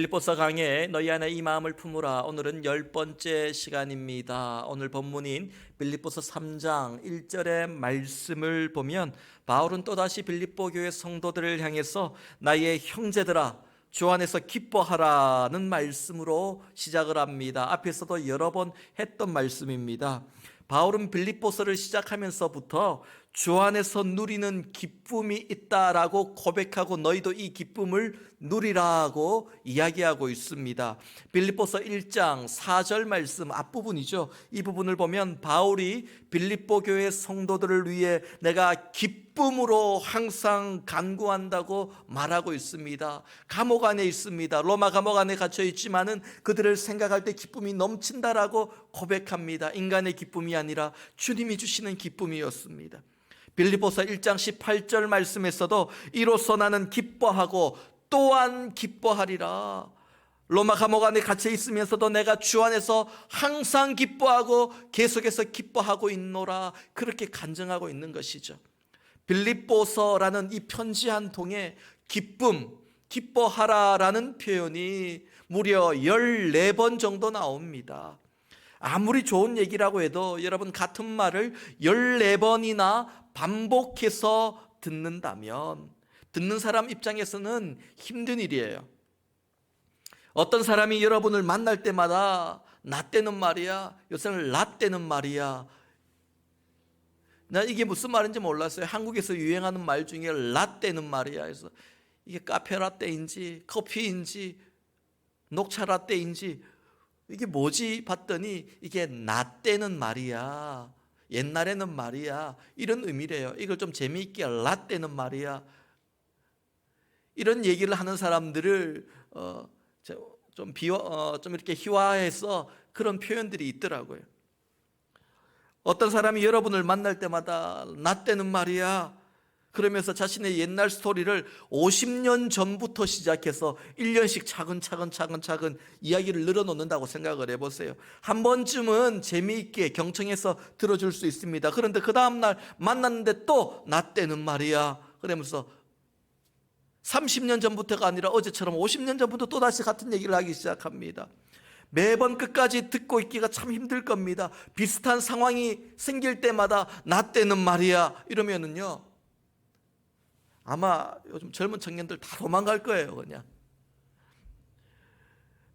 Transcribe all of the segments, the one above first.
빌립보서 강해 너희 안에 이 마음을 품으라. 오늘은 10번째 시간입니다. 오늘 본문인 빌립보서 3장 1절의 말씀을 보면 바울은 또다시 빌립보 교회 성도들을 향해서 나의 형제들아 주 안에서 기뻐하라는 말씀으로 시작을 합니다. 앞에서도 여러 번 했던 말씀입니다. 바울은 빌립보서를 시작하면서부터 주 안에서 누리는 기쁨이 있다라고 고백하고 너희도 이 기쁨을 누리라고 이야기하고 있습니다. 빌립보서 1장 4절 말씀 앞부분이죠. 이 부분을 보면 바울이 빌립보 교회 성도들을 위해 내가 기쁨으로 항상 간구한다고 말하고 있습니다. 감옥 안에 있습니다. 로마 감옥 안에 갇혀 있지만은 그들을 생각할 때 기쁨이 넘친다라고 고백합니다. 인간의 기쁨이 아니라 주님이 주시는 기쁨이었습니다. 빌립보서 1장 18절 말씀에서도 이로써 나는 기뻐하고 또한 기뻐하리라. 로마 감옥 안에 갇혀 있으면서도 내가 주 안에서 항상 기뻐하고 계속해서 기뻐하고 있노라, 그렇게 간증하고 있는 것이죠. 빌립보서라는 이 편지 한 통에 기쁨, 기뻐하라라는 표현이 무려 14번 정도 나옵니다. 아무리 좋은 얘기라고 해도 여러분 같은 말을 14번이나 반복해서 듣는다면 듣는 사람 입장에서는 힘든 일이에요. 어떤 사람이 여러분을 만날 때마다 나 때는 말이야, 요새는 나 때는 말이야. 나 이게 무슨 말인지 몰랐어요. 한국에서 유행하는 말 중에 라떼는 말이야. 그래서 이게 카페 라떼인지 커피인지 녹차 라떼인지 이게 뭐지 봤더니 이게 나 때는 말이야, 옛날에는 말이야, 이런 의미래요. 이걸 좀 재미있게 라떼는 말이야, 이런 얘기를 하는 사람들을 좀 이렇게 희화해서 그런 표현들이 있더라고요. 어떤 사람이 여러분을 만날 때마다 나 때는 말이야 그러면서 자신의 옛날 스토리를 50년 전부터 시작해서 1년씩 차근차근 이야기를 늘어놓는다고 생각을 해보세요. 한 번쯤은 재미있게 경청해서 들어줄 수 있습니다. 그런데 그 다음날 만났는데 또 나 때는 말이야 그러면서 30년 전부터가 아니라 어제처럼 50년 전부터 또다시 같은 얘기를 하기 시작합니다. 매번 끝까지 듣고 있기가 참 힘들 겁니다. 비슷한 상황이 생길 때마다 나 때는 말이야 이러면은요, 아마 요즘 젊은 청년들 다 도망갈 거예요. 그냥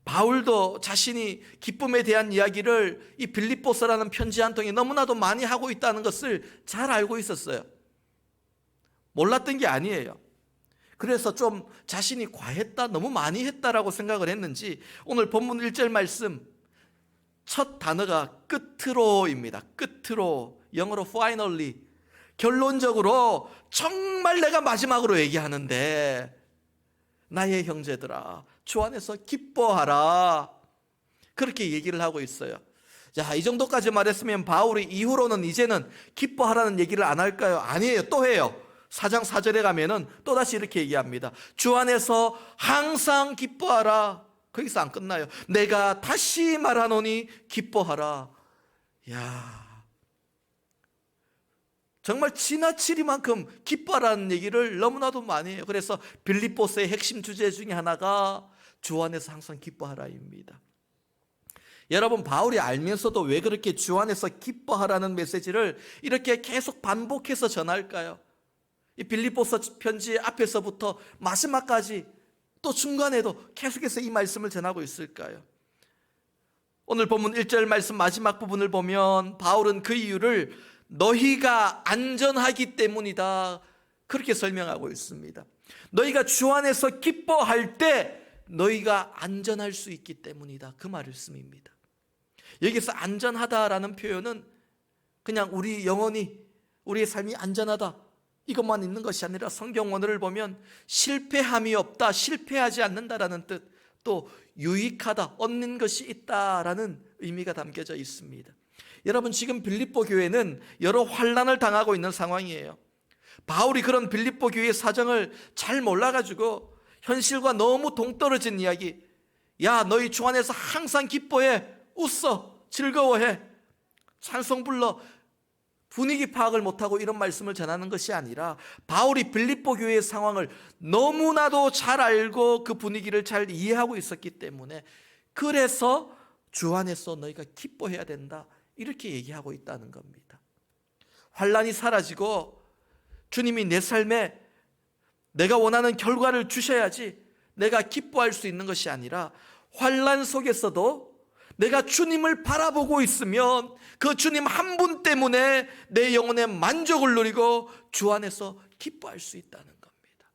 바울도 자신이 기쁨에 대한 이야기를 이 빌립보서라는 편지 한 통에 너무나도 많이 하고 있다는 것을 잘 알고 있었어요. 몰랐던 게 아니에요. 그래서 좀 자신이 과했다, 너무 많이 했다라고 생각을 했는지 오늘 본문 1절 말씀 첫 단어가 끝으로입니다. 끝으로, 영어로 finally, 결론적으로 정말 내가 마지막으로 얘기하는데 나의 형제들아 주 안에서 기뻐하라, 그렇게 얘기를 하고 있어요. 자, 이 정도까지 말했으면 바울이 이후로는 이제는 기뻐하라는 얘기를 안 할까요? 아니에요. 또 해요. 4장 4절에 가면은 또다시 이렇게 얘기합니다. 주 안에서 항상 기뻐하라. 거기서 안 끝나요. 내가 다시 말하노니 기뻐하라. 야, 정말 지나치리만큼 기뻐하라는 얘기를 너무나도 많이 해요. 그래서 빌립보서의 핵심 주제 중에 하나가 주 안에서 항상 기뻐하라입니다. 여러분, 바울이 알면서도 왜 그렇게 주 안에서 기뻐하라는 메시지를 이렇게 계속 반복해서 전할까요? 이 빌립보서 편지 앞에서부터 마지막까지 또 중간에도 계속해서 이 말씀을 전하고 있을까요? 오늘 본문 1절 말씀 마지막 부분을 보면 바울은 그 이유를 너희가 안전하기 때문이다, 그렇게 설명하고 있습니다. 너희가 주 안에서 기뻐할 때 너희가 안전할 수 있기 때문이다, 그 말씀입니다. 여기서 안전하다라는 표현은 그냥 우리 영혼이, 우리의 삶이 안전하다 이것만 있는 것이 아니라 성경 원어를 보면 실패함이 없다, 실패하지 않는다라는 뜻, 또 유익하다, 얻는 것이 있다라는 의미가 담겨져 있습니다. 여러분, 지금 빌립보 교회는 여러 환난을 당하고 있는 상황이에요. 바울이 그런 빌립보 교회의 사정을 잘 몰라가지고 현실과 너무 동떨어진 이야기, 야 너희 주 안에서 항상 기뻐해, 웃어, 즐거워해, 찬송 불러, 분위기 파악을 못하고 이런 말씀을 전하는 것이 아니라 바울이 빌립보 교회의 상황을 너무나도 잘 알고 그 분위기를 잘 이해하고 있었기 때문에 그래서 주 안에서 너희가 기뻐해야 된다 이렇게 얘기하고 있다는 겁니다. 환난이 사라지고 주님이 내 삶에 내가 원하는 결과를 주셔야지 내가 기뻐할 수 있는 것이 아니라 환난 속에서도 내가 주님을 바라보고 있으면 그 주님 한 분 때문에 내 영혼의 만족을 누리고 주 안에서 기뻐할 수 있다는 겁니다.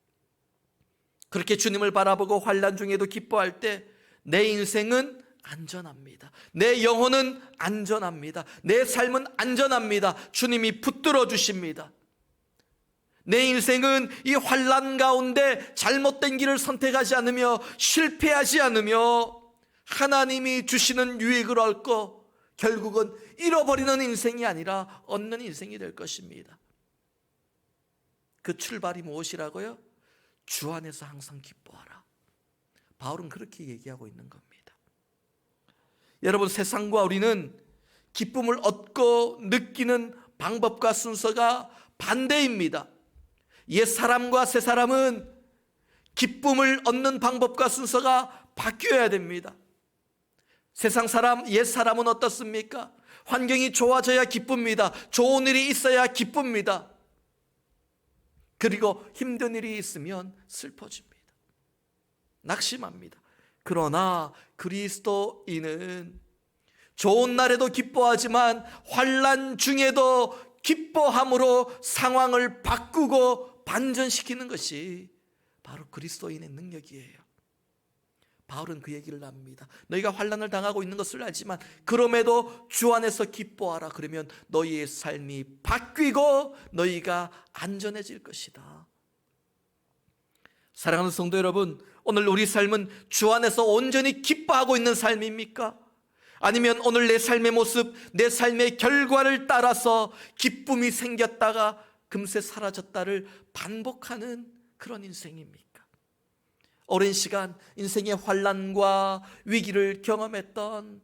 그렇게 주님을 바라보고 환난 중에도 기뻐할 때 내 인생은 안전합니다. 내 영혼은 안전합니다. 내 삶은 안전합니다. 주님이 붙들어 주십니다. 내 인생은 이 환난 가운데 잘못된 길을 선택하지 않으며 실패하지 않으며 하나님이 주시는 유익을 얻고 결국은 잃어버리는 인생이 아니라 얻는 인생이 될 것입니다. 그 출발이 무엇이라고요? 주 안에서 항상 기뻐하라. 바울은 그렇게 얘기하고 있는 겁니다. 여러분, 세상과 우리는 기쁨을 얻고 느끼는 방법과 순서가 반대입니다. 옛 사람과 새 사람은 기쁨을 얻는 방법과 순서가 바뀌어야 됩니다. 세상 사람, 옛 사람은 어떻습니까? 환경이 좋아져야 기쁩니다. 좋은 일이 있어야 기쁩니다. 그리고 힘든 일이 있으면 슬퍼집니다. 낙심합니다. 그러나 그리스도인은 좋은 날에도 기뻐하지만 환난 중에도 기뻐함으로 상황을 바꾸고 반전시키는 것이 바로 그리스도인의 능력이에요. 바울은 그 얘기를 합니다. 너희가 환난을 당하고 있는 것을 알지만 그럼에도 주 안에서 기뻐하라. 그러면 너희의 삶이 바뀌고 너희가 안전해질 것이다. 사랑하는 성도 여러분, 오늘 우리 삶은 주 안에서 온전히 기뻐하고 있는 삶입니까? 아니면 오늘 내 삶의 모습, 내 삶의 결과를 따라서 기쁨이 생겼다가 금세 사라졌다를 반복하는 그런 인생입니까? 오랜 시간 인생의 환난과 위기를 경험했던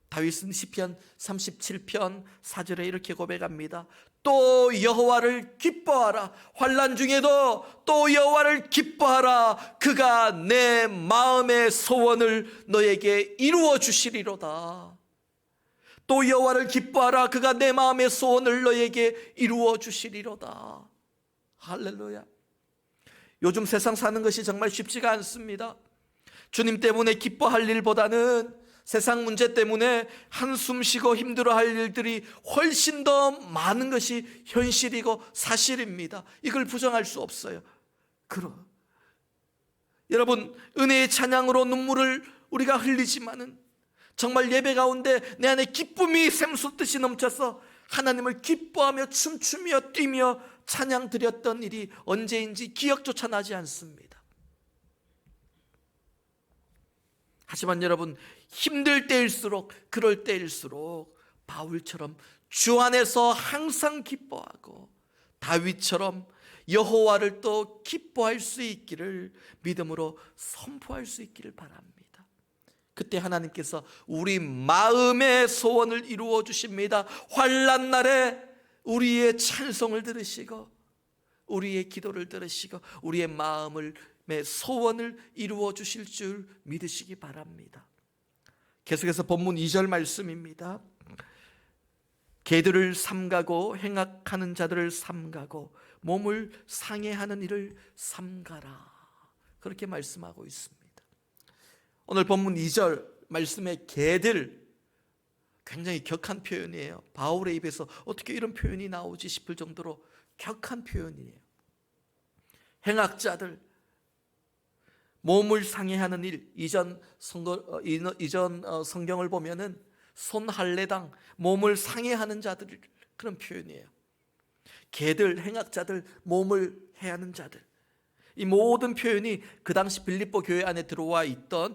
다윗은 시편 37편 4절에 이렇게 고백합니다. 또 여호와를 기뻐하라. 환난 중에도 또 여호와를 기뻐하라. 그가 내 마음의 소원을 너에게 이루어 주시리로다. 또 여호와를 기뻐하라. 그가 내 마음의 소원을 너에게 이루어 주시리로다. 할렐루야. 요즘 세상 사는 것이 정말 쉽지가 않습니다. 주님 때문에 기뻐할 일보다는 세상 문제 때문에 한숨 쉬고 힘들어할 일들이 훨씬 더 많은 것이 현실이고 사실입니다. 이걸 부정할 수 없어요. 여러분, 은혜의 찬양으로 눈물을 우리가 흘리지만은 정말 예배 가운데 내 안에 기쁨이 샘솟듯이 넘쳐서 하나님을 기뻐하며 춤추며 뛰며 찬양 드렸던 일이 언제인지 기억조차 나지 않습니다. 하지만 여러분, 힘들 때일수록, 그럴 때일수록 바울처럼 주 안에서 항상 기뻐하고 다윗처럼 여호와를 또 기뻐할 수 있기를 믿음으로 선포할 수 있기를 바랍니다. 그때 하나님께서 우리 마음의 소원을 이루어 주십니다. 환난 날에 우리의 찬송을 들으시고 우리의 기도를 들으시고 우리의 마음의 소원을 이루어 주실 줄 믿으시기 바랍니다. 계속해서 본문 2절 말씀입니다. 개들을 삼가고 행악하는 자들을 삼가고 몸을 상해하는 일을 삼가라. 그렇게 말씀하고 있습니다. 오늘 본문 2절 말씀의 개들, 굉장히 격한 표현이에요. 바울의 입에서 어떻게 이런 표현이 나오지 싶을 정도로 격한 표현이에요. 행악자들, 몸을 상해하는 일, 이전 성경을 보면은 손 할례당 몸을 상해하는 자들, 그런 표현이에요. 개들, 행악자들, 몸을 해하는 자들, 이 모든 표현이 그 당시 빌립보 교회 안에 들어와 있던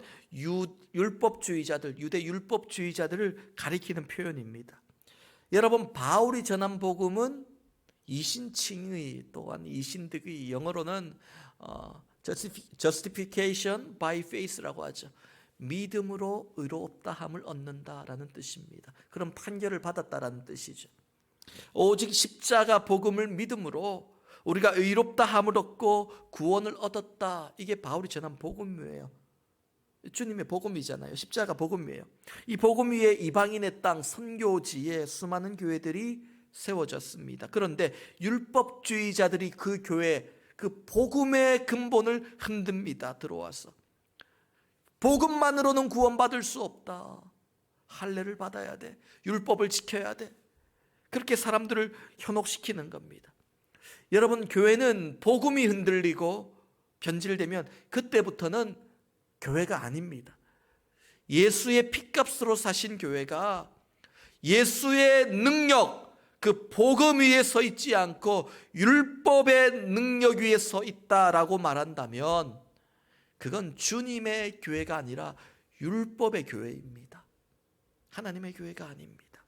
율법주의자들, 유대 율법주의자들을 가리키는 표현입니다. 여러분, 바울이 전한 복음은 이신칭의 또한 이신득의, 영어로는 justification by faith라고 하죠. 믿음으로 의롭다함을 얻는다라는 뜻입니다. 그런 판결을 받았다라는 뜻이죠. 오직 십자가 복음을 믿음으로 우리가 의롭다함을 얻고 구원을 얻었다. 이게 바울이 전한 복음이에요. 주님의 복음이잖아요. 십자가 복음이에요. 이 복음 위에 이방인의 땅 선교지에 수많은 교회들이 세워졌습니다. 그런데 율법주의자들이 그 교회, 그 복음의 근본을 흔듭니다. 들어와서 복음만으로는 구원받을 수 없다. 할례를 받아야 돼. 율법을 지켜야 돼. 그렇게 사람들을 현혹시키는 겁니다. 여러분, 교회는 복음이 흔들리고 변질되면 그때부터는 교회가 아닙니다. 예수의 핏값으로 사신 교회가 예수의 능력, 그 복음 위에 서 있지 않고 율법의 능력 위에 서 있다라고 말한다면 그건 주님의 교회가 아니라 율법의 교회입니다. 하나님의 교회가 아닙니다.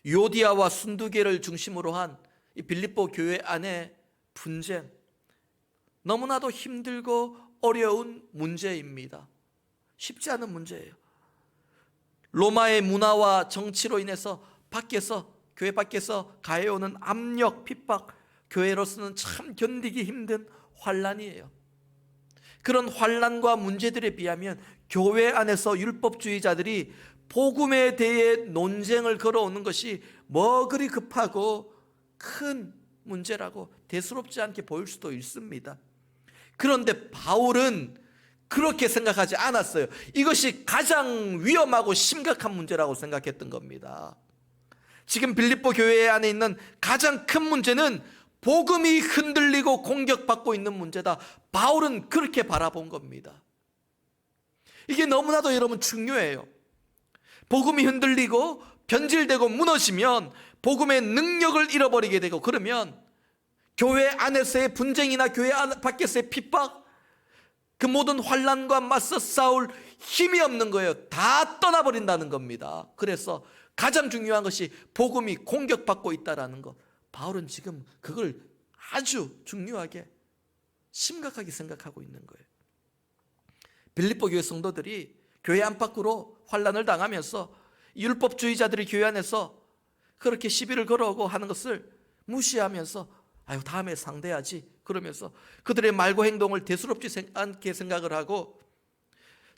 유오디아와 순두계를 중심으로 한 이 빌립보 교회 안의 분쟁, 너무나도 힘들고 어려운 문제입니다. 쉽지 않은 문제예요. 로마의 문화와 정치로 인해서 교회 밖에서 가해오는 압력, 핍박, 교회로서는 참 견디기 힘든 환란이에요. 그런 환란과 문제들에 비하면 교회 안에서 율법주의자들이 복음에 대해 논쟁을 걸어오는 것이 뭐 그리 급하고 큰 문제라고 대수롭지 않게 보일 수도 있습니다. 그런데 바울은 그렇게 생각하지 않았어요. 이것이 가장 위험하고 심각한 문제라고 생각했던 겁니다. 지금 빌립보 교회 안에 있는 가장 큰 문제는 복음이 흔들리고 공격받고 있는 문제다. 바울은 그렇게 바라본 겁니다. 이게 너무나도 여러분 중요해요. 복음이 흔들리고 변질되고 무너지면 복음의 능력을 잃어버리게 되고, 그러면 교회 안에서의 분쟁이나 교회 밖에서의 핍박, 그 모든 환난과 맞서 싸울 힘이 없는 거예요. 다 떠나버린다는 겁니다. 그래서 가장 중요한 것이 복음이 공격받고 있다는 것. 바울은 지금 그걸 아주 중요하게 심각하게 생각하고 있는 거예요. 빌립보 교회 성도들이 교회 안팎으로 환난을 당하면서 율법주의자들이 교회 안에서 그렇게 시비를 걸어오고 하는 것을 무시하면서 아유, 다음에 상대하지 그러면서 그들의 말과 행동을 대수롭지 않게 생각을 하고,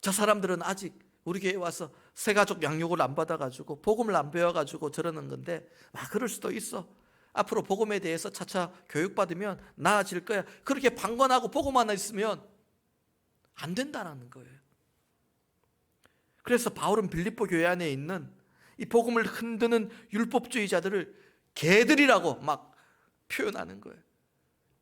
저 사람들은 아직 우리 교회에 와서 새가족 양육을 안 받아가지고 복음을 안 배워가지고 저러는 건데, 그럴 수도 있어. 앞으로 복음에 대해서 차차 교육받으면 나아질 거야. 그렇게 방관하고 보고만 있으면 안 된다는 거예요. 그래서 바울은 빌립보 교회 안에 있는 이 복음을 흔드는 율법주의자들을 개들이라고 막 표현하는 거예요.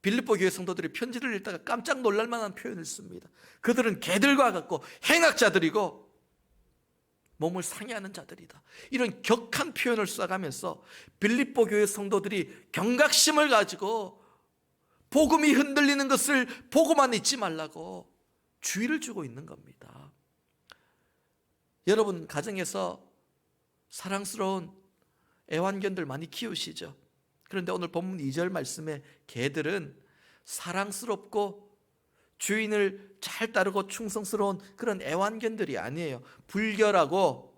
빌립보 교회 성도들이 편지를 읽다가 깜짝 놀랄 만한 표현을 씁니다. 그들은 개들과 같고 행악자들이고 몸을 상해하는 자들이다. 이런 격한 표현을 써가면서 빌립보 교회 성도들이 경각심을 가지고 복음이 흔들리는 것을 보고만 있지 말라고 주의를 주고 있는 겁니다. 여러분, 가정에서 사랑스러운 애완견들 많이 키우시죠? 그런데 오늘 본문 2절 말씀에 개들은 사랑스럽고 주인을 잘 따르고 충성스러운 그런 애완견들이 아니에요. 불결하고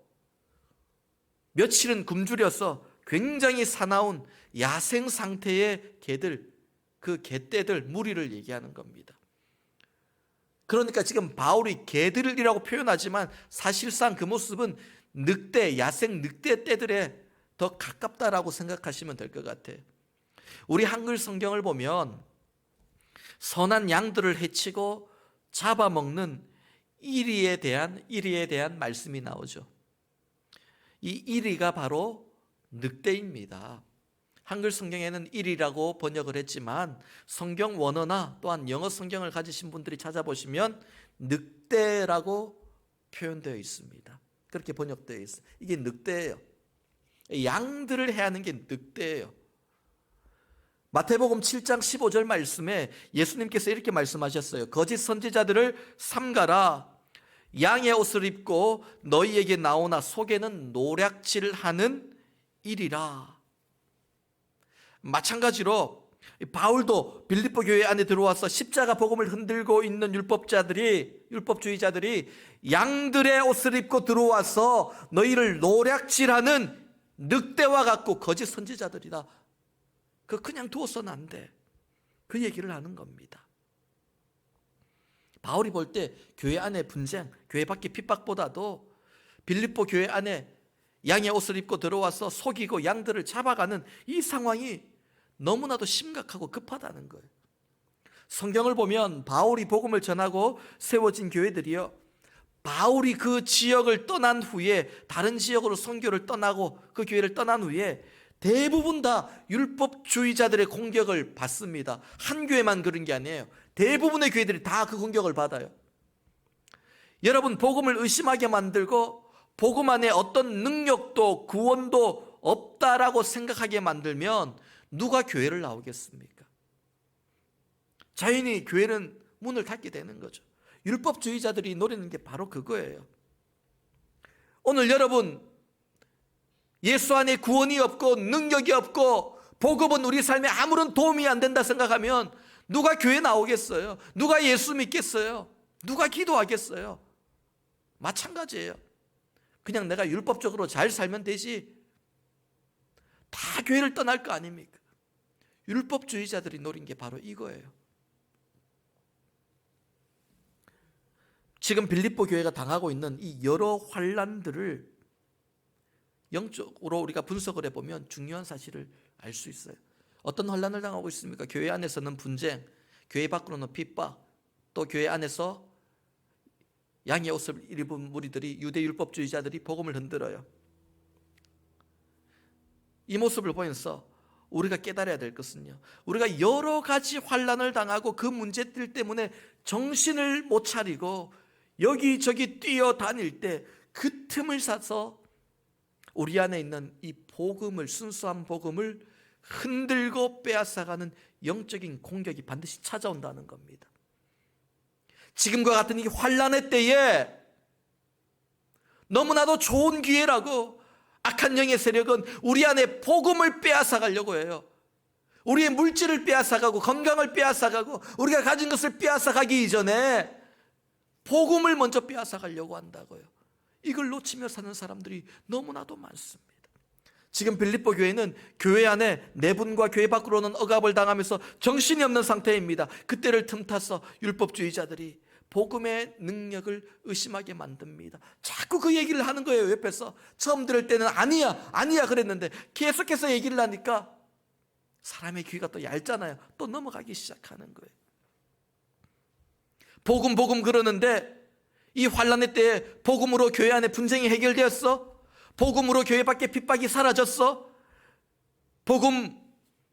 며칠은 굶주려서 굉장히 사나운 야생 상태의 개들, 그 개떼들, 무리를 얘기하는 겁니다. 그러니까 지금 바울이 개들이라고 표현하지만 사실상 그 모습은 늑대, 야생 늑대 떼들에 더 가깝다라고 생각하시면 될 것 같아요. 우리 한글 성경을 보면 선한 양들을 해치고 잡아먹는 이리에 대한 말씀이 나오죠. 이 이리가 바로 늑대입니다. 한글 성경에는 이리라고 번역을 했지만 성경 원어나 또한 영어 성경을 가지신 분들이 찾아보시면 늑대라고 표현되어 있습니다. 그렇게 번역되어 있어요. 이게 늑대예요. 양들을 해하는 게 늑대예요. 마태복음 7장 15절 말씀에 예수님께서 이렇게 말씀하셨어요. 거짓 선지자들을 삼가라. 양의 옷을 입고 너희에게 나오나 속에는 노략질하는 일이라. 마찬가지로 바울도 빌립보 교회 안에 들어와서 십자가 복음을 흔들고 있는 율법주의자들이 양들의 옷을 입고 들어와서 너희를 노략질하는 늑대와 같고 거짓 선지자들이다. 그냥 두어서는 안 돼. 그 얘기를 하는 겁니다. 바울이 볼 때 교회 안의 분쟁, 교회 밖의 핍박보다도 빌립보 교회 안에 양의 옷을 입고 들어와서 속이고 양들을 잡아가는 이 상황이 너무나도 심각하고 급하다는 거예요. 성경을 보면 바울이 복음을 전하고 세워진 교회들이요, 바울이 그 지역을 떠난 후에 다른 지역으로 선교를 떠나고 그 교회를 떠난 후에 대부분 다 율법주의자들의 공격을 받습니다. 한 교회만 그런 게 아니에요. 대부분의 교회들이 다 그 공격을 받아요. 여러분, 복음을 의심하게 만들고 복음 안에 어떤 능력도 구원도 없다라고 생각하게 만들면 누가 교회를 나오겠습니까? 자연히 교회는 문을 닫게 되는 거죠. 율법주의자들이 노리는 게 바로 그거예요. 오늘 여러분, 예수 안에 구원이 없고 능력이 없고 복음은 우리 삶에 아무런 도움이 안 된다 생각하면 누가 교회 나오겠어요? 누가 예수 믿겠어요? 누가 기도하겠어요? 마찬가지예요. 그냥 내가 율법적으로 잘 살면 되지, 다 교회를 떠날 거 아닙니까? 율법주의자들이 노린 게 바로 이거예요. 지금 빌립보 교회가 당하고 있는 이 여러 환난들을 영적으로 우리가 분석을 해보면 중요한 사실을 알 수 있어요. 어떤 환난을 당하고 있습니까? 교회 안에서는 분쟁, 교회 밖으로는 핍박, 또 교회 안에서 양의 옷을 입은 무리들이, 유대 율법주의자들이 복음을 흔들어요. 이 모습을 보면서 우리가 깨달아야 될 것은요, 우리가 여러 가지 환난을 당하고 그 문제들 때문에 정신을 못 차리고 여기저기 뛰어다닐 때 그 틈을 사서 우리 안에 있는 이 복음을, 순수한 복음을 흔들고 빼앗아가는 영적인 공격이 반드시 찾아온다는 겁니다. 지금과 같은 이 환난의 때에 너무나도 좋은 기회라고 악한 영의 세력은 우리 안에 복음을 빼앗아가려고 해요. 우리의 물질을 빼앗아가고 건강을 빼앗아가고 우리가 가진 것을 빼앗아가기 이전에 복음을 먼저 빼앗아가려고 한다고요. 이걸 놓치며 사는 사람들이 너무나도 많습니다. 지금 빌립보 교회는 교회 안에 내분과 교회 밖으로는 억압을 당하면서 정신이 없는 상태입니다. 그때를 틈타서 율법주의자들이 복음의 능력을 의심하게 만듭니다. 자꾸 그 얘기를 하는 거예요. 옆에서 처음 들을 때는 아니야 그랬는데 계속해서 얘기를 하니까 사람의 귀가 또 얇잖아요. 또 넘어가기 시작하는 거예요. 복음 그러는데 이 환난의 때에 복음으로 교회 안에 분쟁이 해결되었어? 복음으로 교회 밖에 핍박이 사라졌어? 복음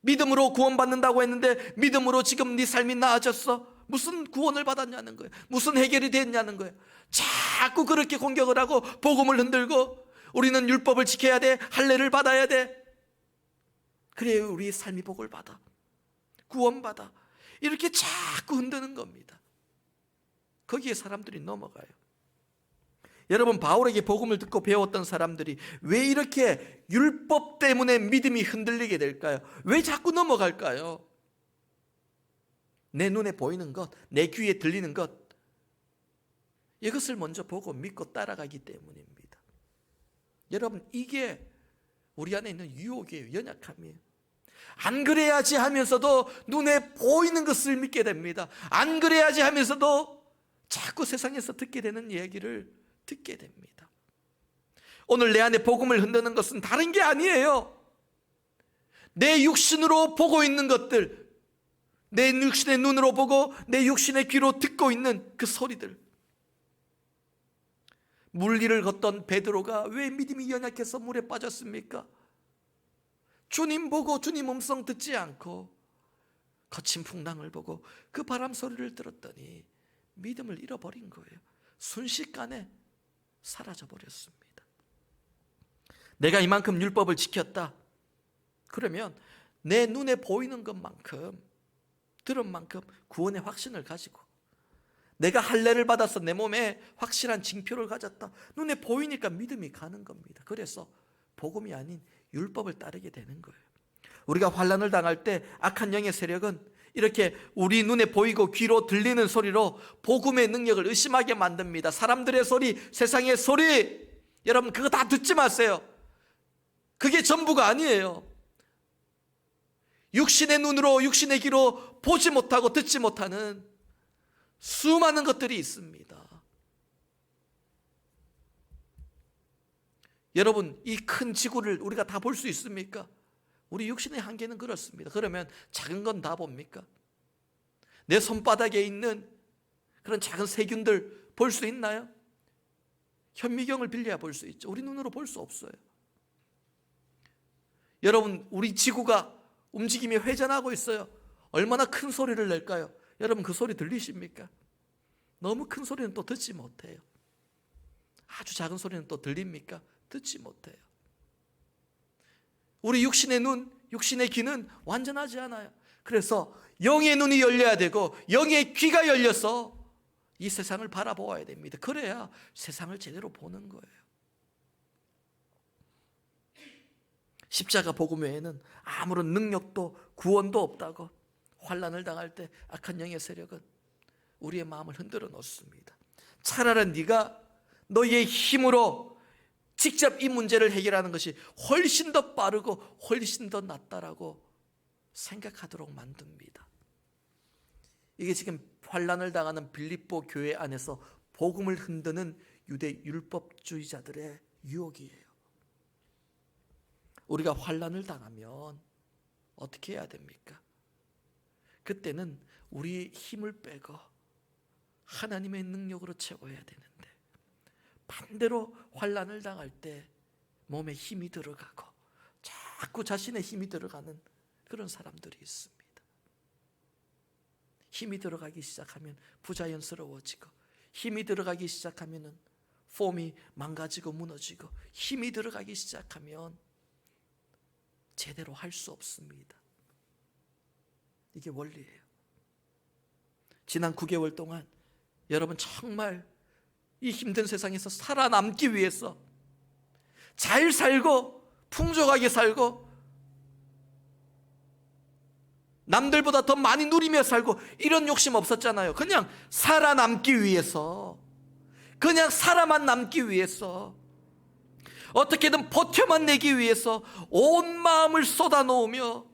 믿음으로 구원받는다고 했는데 믿음으로 지금 네 삶이 나아졌어? 무슨 구원을 받았냐는 거예요. 무슨 해결이 됐냐는 거예요. 자꾸 그렇게 공격을 하고 복음을 흔들고 우리는 율법을 지켜야 돼, 할례를 받아야 돼, 그래야 우리의 삶이 복을 받아, 구원받아, 이렇게 자꾸 흔드는 겁니다. 거기에 사람들이 넘어가요. 여러분, 바울에게 복음을 듣고 배웠던 사람들이 왜 이렇게 율법 때문에 믿음이 흔들리게 될까요? 왜 자꾸 넘어갈까요? 내 눈에 보이는 것, 내 귀에 들리는 것, 이것을 먼저 보고 믿고 따라가기 때문입니다. 여러분, 이게 우리 안에 있는 유혹이에요. 연약함이에요. 안 그래야지 하면서도 눈에 보이는 것을 믿게 됩니다. 안 그래야지 하면서도 자꾸 세상에서 듣게 되는 얘기를 듣게 됩니다. 오늘 내 안에 복음을 흔드는 것은 다른 게 아니에요. 내 육신으로 보고 있는 것들, 내 육신의 눈으로 보고 내 육신의 귀로 듣고 있는 그 소리들. 물 위를 걷던 베드로가 왜 믿음이 연약해서 물에 빠졌습니까? 주님 보고 주님 음성 듣지 않고 거친 풍랑을 보고 그 바람 소리를 들었더니 믿음을 잃어버린 거예요. 순식간에 사라져버렸습니다. 내가 이만큼 율법을 지켰다 그러면 내 눈에 보이는 것만큼, 들은 만큼 구원의 확신을 가지고, 내가 할례를 받아서 내 몸에 확실한 징표를 가졌다, 눈에 보이니까 믿음이 가는 겁니다. 그래서 복음이 아닌 율법을 따르게 되는 거예요. 우리가 환난을 당할 때 악한 영의 세력은 이렇게 우리 눈에 보이고 귀로 들리는 소리로 복음의 능력을 의심하게 만듭니다. 사람들의 소리, 세상의 소리, 여러분 그거 다 듣지 마세요. 그게 전부가 아니에요. 육신의 눈으로, 육신의 귀로 보지 못하고 듣지 못하는 수많은 것들이 있습니다. 여러분, 이 큰 지구를 우리가 다 볼 수 있습니까? 우리 육신의 한계는 그렇습니다. 그러면 작은 건 다 봅니까? 내 손바닥에 있는 그런 작은 세균들 볼 수 있나요? 현미경을 빌려야 볼 수 있죠. 우리 눈으로 볼 수 없어요. 여러분, 우리 지구가 움직임이 회전하고 있어요. 얼마나 큰 소리를 낼까요? 여러분, 그 소리 들리십니까? 너무 큰 소리는 또 듣지 못해요. 아주 작은 소리는 또 들립니까? 듣지 못해요. 우리 육신의 눈, 육신의 귀는 완전하지 않아요. 그래서 영의 눈이 열려야 되고 영의 귀가 열려서 이 세상을 바라보아야 됩니다. 그래야 세상을 제대로 보는 거예요. 십자가 복음 외에는 아무런 능력도 구원도 없다고 환난을 당할 때 악한 영의 세력은 우리의 마음을 흔들어 놓습니다. 차라리 네가 너의 힘으로 직접 이 문제를 해결하는 것이 훨씬 더 빠르고 훨씬 더 낫다라고 생각하도록 만듭니다. 이게 지금 환난을 당하는 빌립보 교회 안에서 복음을 흔드는 유대 율법주의자들의 유혹이에요. 우리가 환난을 당하면 어떻게 해야 됩니까? 그때는 우리 힘을 빼고 하나님의 능력으로 채워야 되는데 반대로 환난을 당할 때 몸에 힘이 들어가고 자꾸 자신의 힘이 들어가는 그런 사람들이 있습니다. 힘이 들어가기 시작하면 부자연스러워지고 힘이 들어가기 시작하면 폼이 망가지고 무너지고 힘이 들어가기 시작하면 제대로 할 수 없습니다. 이게 원리예요. 지난 9개월 동안 여러분 정말 이 힘든 세상에서 살아남기 위해서 잘 살고 풍족하게 살고 남들보다 더 많이 누리며 살고 이런 욕심 없었잖아요. 그냥 살아남기 위해서, 그냥 살아만 남기 위해서, 어떻게든 버텨만 내기 위해서 온 마음을 쏟아놓으며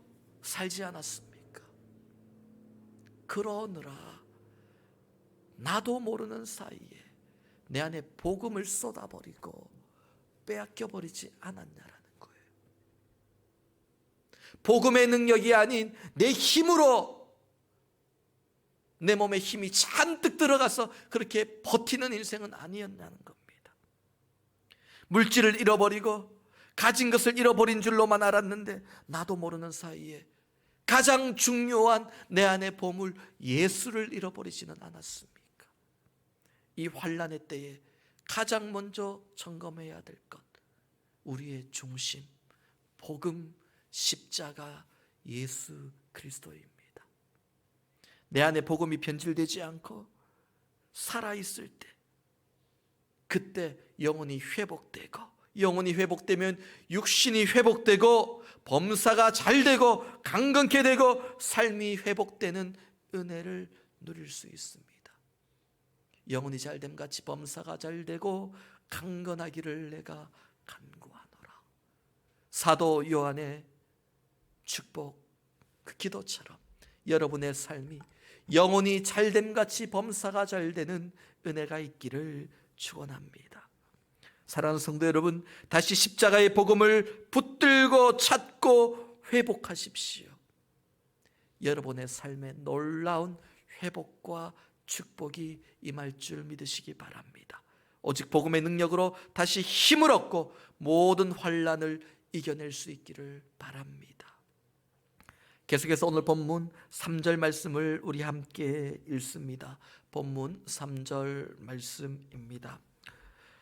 살지 않았습니까? 그러느라 나도 모르는 사이에 내 안에 복음을 쏟아버리고 빼앗겨버리지 않았냐라는 거예요. 복음의 능력이 아닌 내 힘으로 내 몸에 힘이 잔뜩 들어가서 그렇게 버티는 인생은 아니었냐는 겁니다. 물질을 잃어버리고 가진 것을 잃어버린 줄로만 알았는데 나도 모르는 사이에 가장 중요한 내 안의 보물 예수를 잃어버리지는 않았습니까? 이 환난의 때에 가장 먼저 점검해야 될 것, 우리의 중심, 복음, 십자가, 예수 그리스도입니다. 내 안에 복음이 변질되지 않고 살아있을 때, 그때 영혼이 회복되고, 영혼이 회복되면 육신이 회복되고 범사가 잘 되고 강건케 되고 삶이 회복되는 은혜를 누릴 수 있습니다. 영혼이 잘됨 같이 범사가 잘 되고 강건하기를 내가 간구하노라. 사도 요한의 축복, 그 기도처럼 여러분의 삶이 영혼이 잘됨 같이 범사가 잘 되는 은혜가 있기를 축원합니다. 사랑하는 성도 여러분, 다시 십자가의 복음을 붙들고 찾고 회복하십시오. 여러분의 삶에 놀라운 회복과 축복이 임할 줄 믿으시기 바랍니다. 오직 복음의 능력으로 다시 힘을 얻고 모든 환난을 이겨낼 수 있기를 바랍니다. 계속해서 오늘 본문 3절 말씀을 우리 함께 읽습니다. 본문 3절 말씀입니다.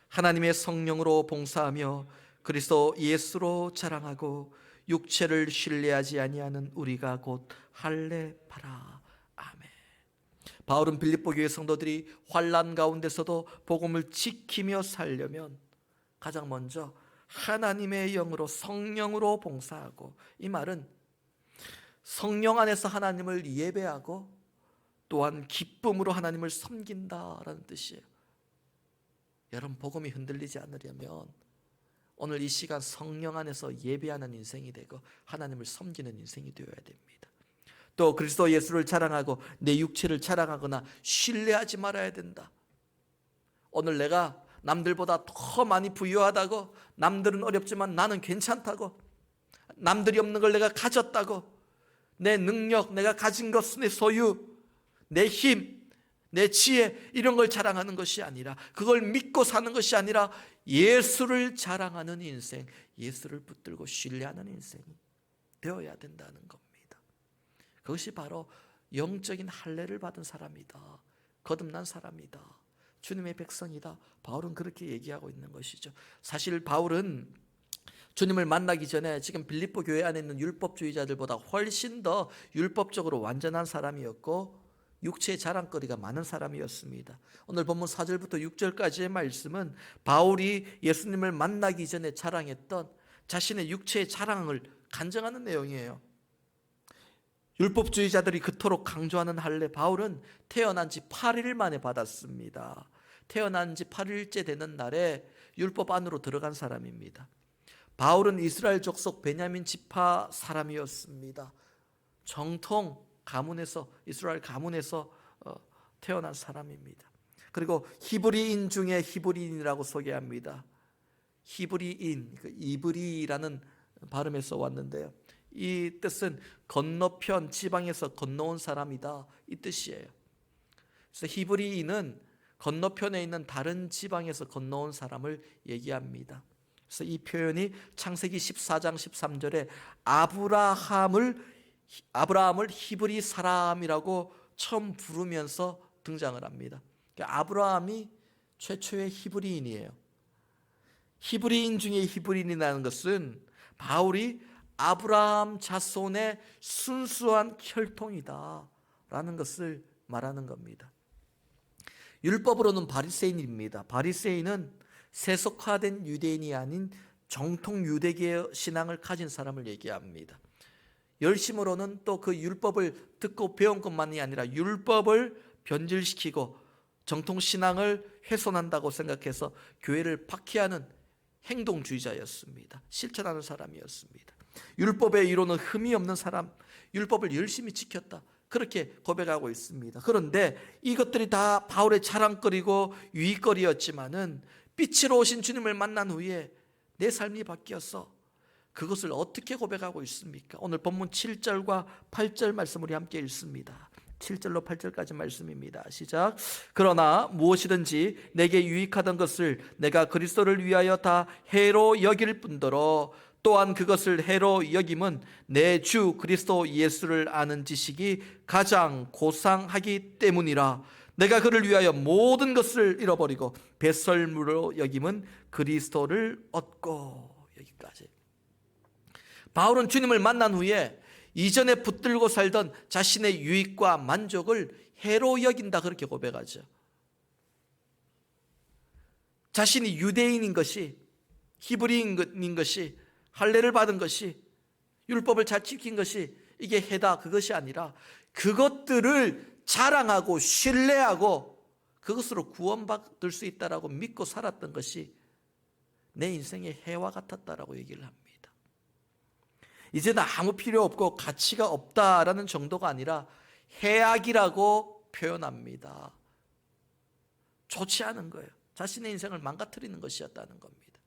하나님의 성령으로 봉사하며 그리스도 예수로 자랑하고 육체를 신뢰하지 아니하는 우리가 곧 할례하라. 아멘. 바울은 빌립보 교회 성도들이 환난 가운데서도 복음을 지키며 살려면 가장 먼저 하나님의 영으로, 성령으로 봉사하고, 이 말은 성령 안에서 하나님을 예배하고 또한 기쁨으로 하나님을 섬긴다라는 뜻이에요. 여러분, 복음이 흔들리지 않으려면 오늘 이 시간 성령 안에서 예배하는 인생이 되고 하나님을 섬기는 인생이 되어야 됩니다. 또 그리스도 예수를 자랑하고 내 육체를 자랑하거나 신뢰하지 말아야 된다. 오늘 내가 남들보다 더 많이 부유하다고, 남들은 어렵지만 나는 괜찮다고, 남들이 없는 걸 내가 가졌다고, 내 능력, 내가 가진 것, 내 소유, 내 힘, 내 지혜, 이런 걸 자랑하는 것이 아니라, 그걸 믿고 사는 것이 아니라 예수를 자랑하는 인생, 예수를 붙들고 신뢰하는 인생이 되어야 된다는 겁니다. 그것이 바로 영적인 할례를 받은 사람이다, 거듭난 사람이다, 주님의 백성이다. 바울은 그렇게 얘기하고 있는 것이죠. 사실 바울은 주님을 만나기 전에 지금 빌립보 교회 안에 있는 율법주의자들보다 훨씬 더 율법적으로 완전한 사람이었고 육체의 자랑거리가 많은 사람이었습니다. 오늘 본문 4절부터 6절까지의 말씀은 바울이 예수님을 만나기 전에 자랑했던 자신의 육체의 자랑을 간증하는 내용이에요. 율법주의자들이 그토록 강조하는 할례, 바울은 태어난 지 8일 만에 받았습니다. 태어난 지 8일째 되는 날에 율법 안으로 들어간 사람입니다. 바울은 이스라엘 족속 베냐민 지파 사람이었습니다. 정통 가문에서, 이스라엘 가문에서 태어난 사람입니다. 그리고 히브리인 중에 히브리인이라고 소개합니다. 히브리인, 이브리라는 발음에서 왔는데요, 이 뜻은 건너편 지방에서 건너온 사람이다, 이 뜻이에요. 그래서 히브리인은 건너편에 있는 다른 지방에서 건너온 사람을 얘기합니다. 그래서 이 표현이 창세기 14장 13절에 아브라함을 히브리 사람이라고 처음 부르면서 등장을 합니다. 그러니까 아브라함이 최초의 히브리인이에요. 히브리인 중에 히브리인이라는 것은 바울이 아브라함 자손의 순수한 혈통이다 라는 것을 말하는 겁니다. 율법으로는 바리새인입니다. 바리새인은 세속화된 유대인이 아닌 정통 유대계 신앙을 가진 사람을 얘기합니다. 열심으로는 또 그 율법을 듣고 배운 것만이 아니라 율법을 변질시키고 정통 신앙을 훼손한다고 생각해서 교회를 박해하는 행동주의자였습니다. 실천하는 사람이었습니다. 율법의 이론은 흠이 없는 사람, 율법을 열심히 지켰다, 그렇게 고백하고 있습니다. 그런데 이것들이 다 바울의 자랑거리고 유익거리였지만은 빛으로 오신 주님을 만난 후에 내 삶이 바뀌었어. 그것을 어떻게 고백하고 있습니까? 오늘 본문 7절과 8절 말씀 우리 함께 읽습니다. 7절로 8절까지 말씀입니다. 시작. 그러나 무엇이든지 내게 유익하던 것을 내가 그리스도를 위하여 다 해로 여길 뿐더러 또한 그것을 해로 여김은 내 주 그리스도 예수를 아는 지식이 가장 고상하기 때문이라. 내가 그를 위하여 모든 것을 잃어버리고 배설물로 여김은 그리스도를 얻고. 여기까지. 바울은 주님을 만난 후에 이전에 붙들고 살던 자신의 유익과 만족을 해로 여긴다, 그렇게 고백하죠. 자신이 유대인인 것이, 히브리인인 것이, 할례를 받은 것이, 율법을 잘 지킨 것이 이게 해다, 그것이 아니라 그것들을 자랑하고 신뢰하고 그것으로 구원받을 수 있다라고 믿고 살았던 것이 내 인생의 해와 같았다라고 얘기를 합니다. 이제는 아무 필요 없고 가치가 없다라는 정도가 아니라 해악이라고 표현합니다. 좋지 않은 거예요. 자신의 인생을 망가뜨리는 것이었다는 겁니다.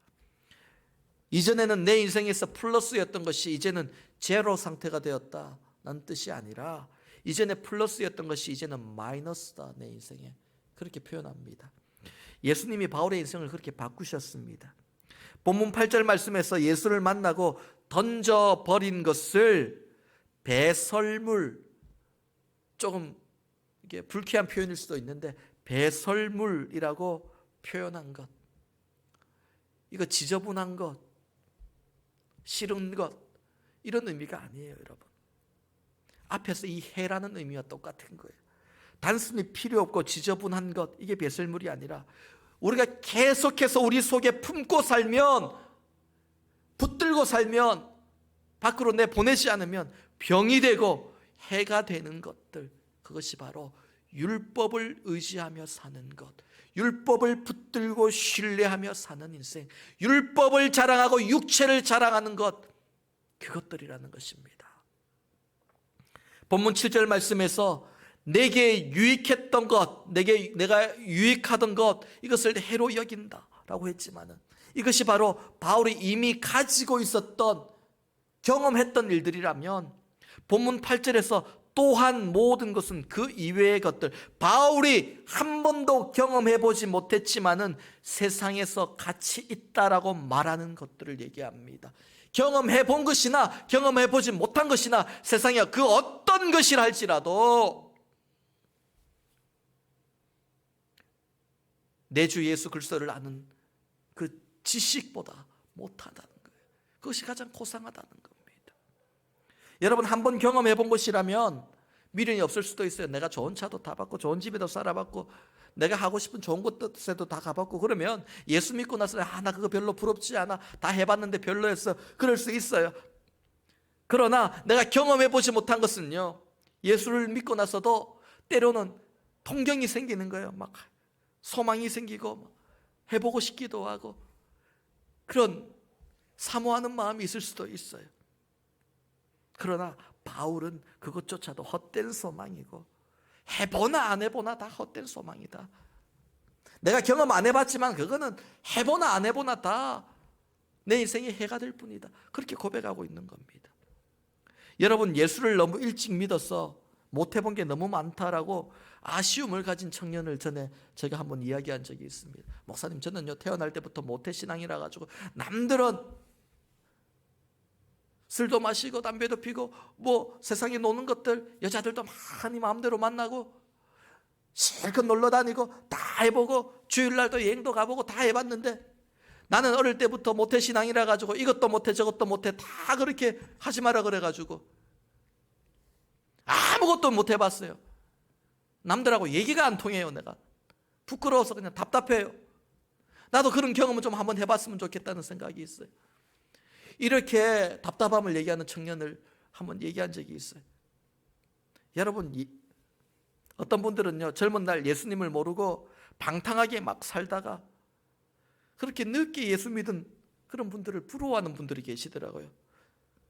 이전에는 내 인생에서 플러스였던 것이 이제는 제로 상태가 되었다는 뜻이 아니라 이전에 플러스였던 것이 이제는 마이너스다, 내 인생에. 그렇게 표현합니다. 예수님이 바울의 인생을 그렇게 바꾸셨습니다. 본문 8절 말씀에서 예수를 만나고 던져버린 것을 배설물, 조금 이게 불쾌한 표현일 수도 있는데 배설물이라고 표현한 것, 이거 지저분한 것, 싫은 것, 이런 의미가 아니에요, 여러분. 앞에서 이 해라는 의미와 똑같은 거예요. 단순히 필요 없고 지저분한 것, 이게 배설물이 아니라 우리가 계속해서 우리 속에 품고 살면, 붙들고 살면 밖으로 내보내지 않으면 병이 되고 해가 되는 것들, 그것이 바로 율법을 의지하며 사는 것, 율법을 붙들고 신뢰하며 사는 인생, 율법을 자랑하고 육체를 자랑하는 것, 그것들이라는 것입니다. 본문 7절 말씀에서 내게 유익했던 것, 내가 유익하던 것, 이것을 해로 여긴다 라고 했지만은 이것이 바로 바울이 이미 가지고 있었던, 경험했던 일들이라면 본문 8절에서 또한 모든 것은 그 이외의 것들, 바울이 한 번도 경험해보지 못했지만은 세상에서 가치 있다라고 말하는 것들을 얘기합니다. 경험해본 것이나 경험해보지 못한 것이나 세상에 그 어떤 것이라 할지라도 내 주 예수 그리스도를 아는 그 지식보다 못하다는 거예요. 그것이 가장 고상하다는 겁니다. 여러분, 한번 경험해 본 것이라면 미련이 없을 수도 있어요. 내가 좋은 차도 다 받고 좋은 집에도 살아봤고 내가 하고 싶은 좋은 곳에도 다 가봤고, 그러면 예수 믿고 나서 나 그거 별로 부럽지 않아, 다 해봤는데 별로였어, 그럴 수 있어요. 그러나 내가 경험해 보지 못한 것은요, 예수를 믿고 나서도 때로는 통경이 생기는 거예요. 막 소망이 생기고 해보고 싶기도 하고 그런 사모하는 마음이 있을 수도 있어요. 그러나 바울은 그것조차도 헛된 소망이고 해보나 안 해보나 다 헛된 소망이다. 내가 경험 안 해봤지만 그거는 해보나 안 해보나 다 내 인생의 해가 될 뿐이다. 그렇게 고백하고 있는 겁니다. 여러분, 예수를 너무 일찍 믿어서 못 해본 게 너무 많다라고 아쉬움을 가진 청년을 전에 제가 한번 이야기한 적이 있습니다. 목사님, 저는요 태어날 때부터 모태신앙이라 가지고 남들은 술도 마시고 담배도 피고 뭐 세상에 노는 것들, 여자들도 많이 마음대로 만나고 실컷 놀러 다니고 다 해보고 주일날도 여행도 가보고 다 해봤는데 나는 어릴 때부터 모태신앙이라 가지고 이것도 못해 저것도 못해 다 그렇게 하지 마라 그래가지고 아무것도 못 해봤어요. 남들하고 얘기가 안 통해요. 내가 부끄러워서 그냥 답답해요. 나도 그런 경험을 좀 한번 해봤으면 좋겠다는 생각이 있어요. 이렇게 답답함을 얘기하는 청년을 한번 얘기한 적이 있어요. 여러분, 어떤 분들은요 젊은 날 예수님을 모르고 방탕하게 막 살다가 그렇게 늦게 예수 믿은 그런 분들을 부러워하는 분들이 계시더라고요.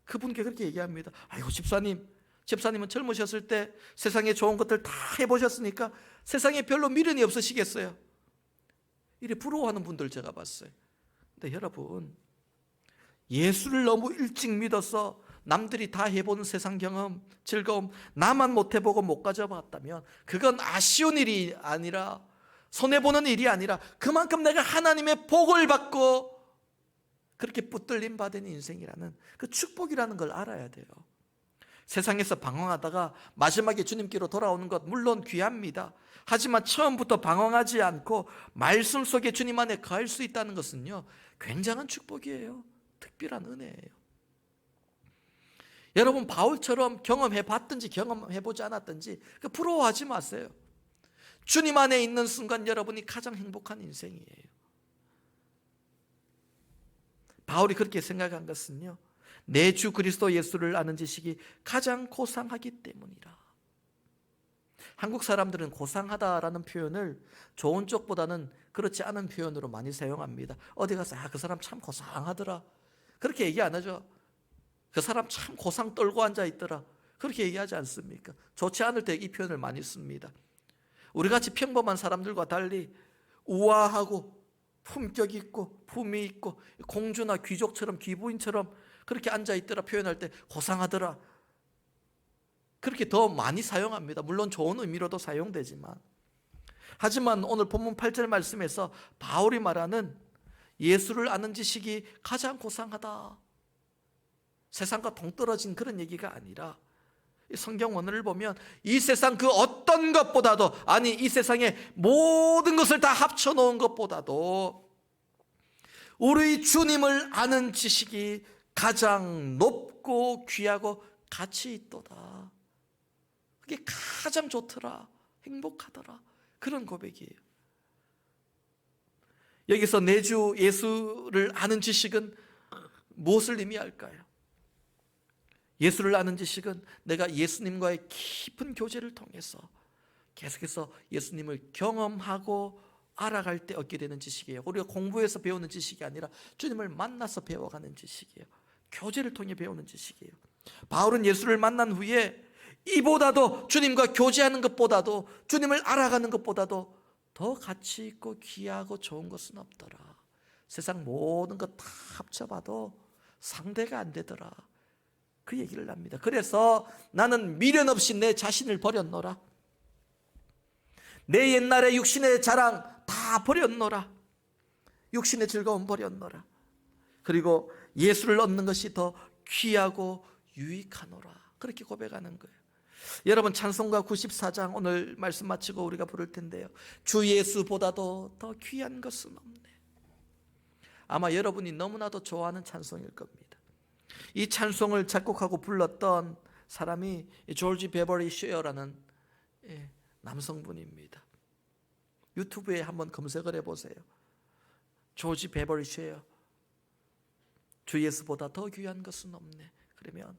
그분께 그렇게 얘기합니다. 아이고, 집사님은 젊으셨을 때 세상에 좋은 것들 다 해보셨으니까 세상에 별로 미련이 없으시겠어요. 이래 부러워하는 분들 제가 봤어요. 근데 여러분, 예수를 너무 일찍 믿어서 남들이 다 해보는 세상 경험, 즐거움 나만 못 해보고 못 가져봤다면 그건 아쉬운 일이 아니라, 손해보는 일이 아니라 그만큼 내가 하나님의 복을 받고 그렇게 붙들림 받은 인생이라는 그 축복이라는 걸 알아야 돼요. 세상에서 방황하다가 마지막에 주님께로 돌아오는 것 물론 귀합니다. 하지만 처음부터 방황하지 않고 말씀 속에 주님 안에 거할 수 있다는 것은요 굉장한 축복이에요. 특별한 은혜예요. 여러분, 바울처럼 경험해 봤든지 경험해 보지 않았든지 부러워하지 마세요. 주님 안에 있는 순간 여러분이 가장 행복한 인생이에요. 바울이 그렇게 생각한 것은요, 내 주 그리스도 예수를 아는 지식이 가장 고상하기 때문이라. 한국 사람들은 고상하다라는 표현을 좋은 쪽보다는 그렇지 않은 표현으로 많이 사용합니다. 어디 가서 그 사람 참 고상하더라, 그렇게 얘기 안 하죠. 그 사람 참 고상 떨고 앉아 있더라, 그렇게 얘기하지 않습니까? 좋지 않을 때 이 표현을 많이 씁니다. 우리같이 평범한 사람들과 달리 우아하고 품격 있고 품위 있고 공주나 귀족처럼 귀부인처럼 그렇게 앉아있더라 표현할 때 고상하더라, 그렇게 더 많이 사용합니다. 물론 좋은 의미로도 사용되지만, 하지만 오늘 본문 8절 말씀에서 바울이 말하는 예수를 아는 지식이 가장 고상하다, 세상과 동떨어진 그런 얘기가 아니라 성경 원어를 보면 이 세상 그 어떤 것보다도, 아니 이 세상의 모든 것을 다 합쳐놓은 것보다도 우리 주님을 아는 지식이 가장 높고 귀하고 가치 있도다. 그게 가장 좋더라, 행복하더라, 그런 고백이에요. 여기서 내 주 예수를 아는 지식은 무엇을 의미할까요? 예수를 아는 지식은 내가 예수님과의 깊은 교제를 통해서 계속해서 예수님을 경험하고 알아갈 때 얻게 되는 지식이에요. 우리가 공부해서 배우는 지식이 아니라 주님을 만나서 배워가는 지식이에요. 교제를 통해 배우는 지식이에요. 바울은 예수를 만난 후에 이보다도, 주님과 교제하는 것보다도, 주님을 알아가는 것보다도 더 가치 있고 귀하고 좋은 것은 없더라. 세상 모든 것 다 합쳐봐도 상대가 안 되더라. 그 얘기를 합니다. 그래서 나는 미련 없이 내 자신을 버렸노라. 내 옛날의 육신의 자랑 다 버렸노라. 육신의 즐거움 버렸노라. 그리고 예수를 얻는 것이 더 귀하고 유익하노라. 그렇게 고백하는 거예요. 여러분, 찬송가 94장 오늘 말씀 마치고 우리가 부를 텐데요, 주 예수보다도 더 귀한 것은 없네. 아마 여러분이 너무나도 좋아하는 찬송일 겁니다. 이 찬송을 작곡하고 불렀던 사람이 조지 베버리 쉐어라는 남성분입니다. 유튜브에 한번 검색을 해보세요. 조지 베버리 쉐어, 주 예수보다 더 귀한 것은 없네. 그러면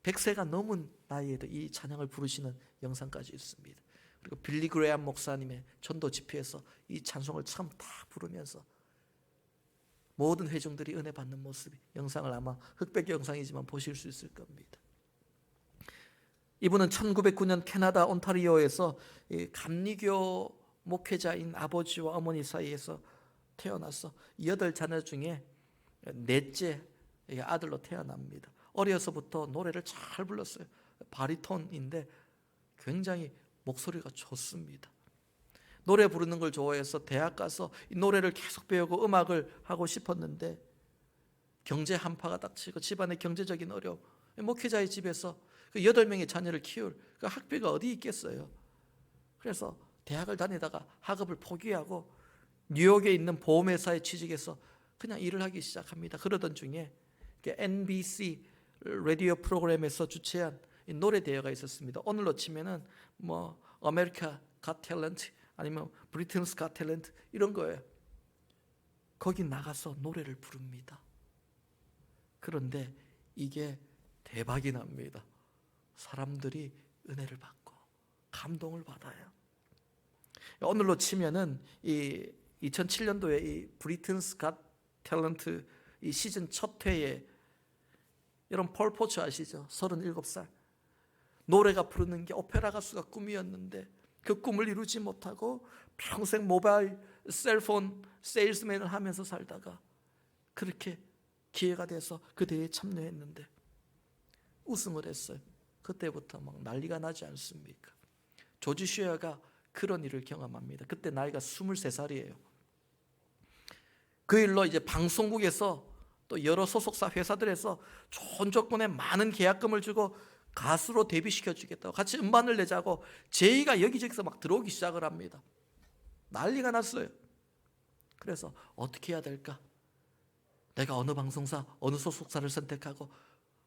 100세가 넘은 나이에도 이 찬양을 부르시는 영상까지 있습니다. 그리고 빌리 그레이엄 목사님의 전도 집회에서 이 찬송을 참 다 부르면서 모든 회중들이 은혜 받는 모습이, 영상을 아마 흑백 영상이지만 보실 수 있을 겁니다. 이분은 1909년 캐나다 온타리오에서 감리교 목회자인 아버지와 어머니 사이에서 태어나서 8자녀 중에 넷째 아들로 태어납니다. 어려서부터 노래를 잘 불렀어요. 바리톤인데 굉장히 목소리가 좋습니다. 노래 부르는 걸 좋아해서 대학 가서 이 노래를 계속 배우고 음악을 하고 싶었는데 경제 한파가 닥치고 집안의 경제적인 어려움, 목회자의 집에서 그 8명의 자녀를 키울 그 학비가 어디 있겠어요. 그래서 대학을 다니다가 학업을 포기하고 뉴욕에 있는 보험회사에 취직해서 그냥 일을 하기 시작합니다. 그러던 중에 NBC 라디오 프로그램에서 주최한 노래 대회가 있었습니다. 오늘로 치면은 뭐 아메리카 갓 탤런트 아니면 브리튼스 갓 탤런트 이런 거예요. 거기 나가서 노래를 부릅니다. 그런데 이게 대박이 납니다. 사람들이 은혜를 받고 감동을 받아요. 오늘로 치면은 이 2007년도에 이 브리튼스 갓 탤런트 이 시즌 첫 회에 여러분 폴 포츠 아시죠? 37살. 노래가 부르는 게 오페라 가수가 꿈이었는데 그 꿈을 이루지 못하고 평생 모바일 셀폰 세일스맨을 하면서 살다가 그렇게 기회가 돼서 그 대회에 참여했는데 우승을 했어요. 그때부터 막 난리가 나지 않습니까? 조지 쉐어가 그런 일을 경험합니다. 그때 나이가 23살이에요. 그 일로 이제 방송국에서 또 여러 소속사 회사들에서 좋은 조건에 많은 계약금을 주고 가수로 데뷔시켜 주겠다고 같이 음반을 내자고 제의가 여기저기서 막 들어오기 시작을 합니다. 난리가 났어요. 그래서 어떻게 해야 될까? 내가 어느 방송사, 어느 소속사를 선택하고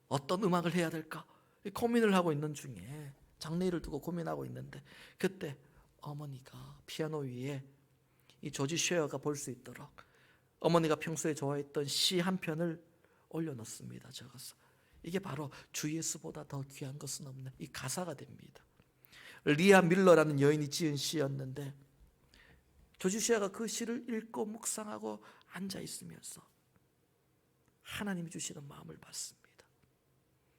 어떤 음악을 해야 될까? 고민을 하고 있는 중에 장래일을 두고 고민하고 있는데 그때 어머니가 피아노 위에 이 조지 쉐어가 볼 수 있도록 어머니가 평소에 좋아했던 시 한 편을 올려놓습니다. 적어서. 이게 바로 주 예수보다 더 귀한 것은 없네. 이 가사가 됩니다. 리아 밀러라는 여인이 지은 시였는데 조지 쉐어가 그 시를 읽고 묵상하고 앉아 있으면서 하나님이 주시는 마음을 받습니다.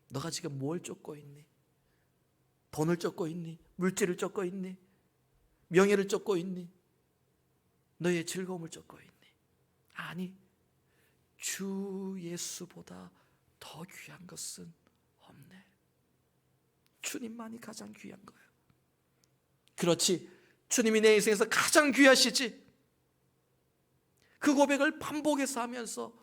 너가 지금 뭘 쫓고 있니? 돈을 쫓고 있니? 물질을 쫓고 있니? 명예를 쫓고 있니? 너의 즐거움을 쫓고 있니? 아니, 주 예수보다 더 귀한 것은 없네. 주님만이 가장 귀한 거예요. 그렇지, 주님이 내 인생에서 가장 귀하시지. 그 고백을 반복해서 하면서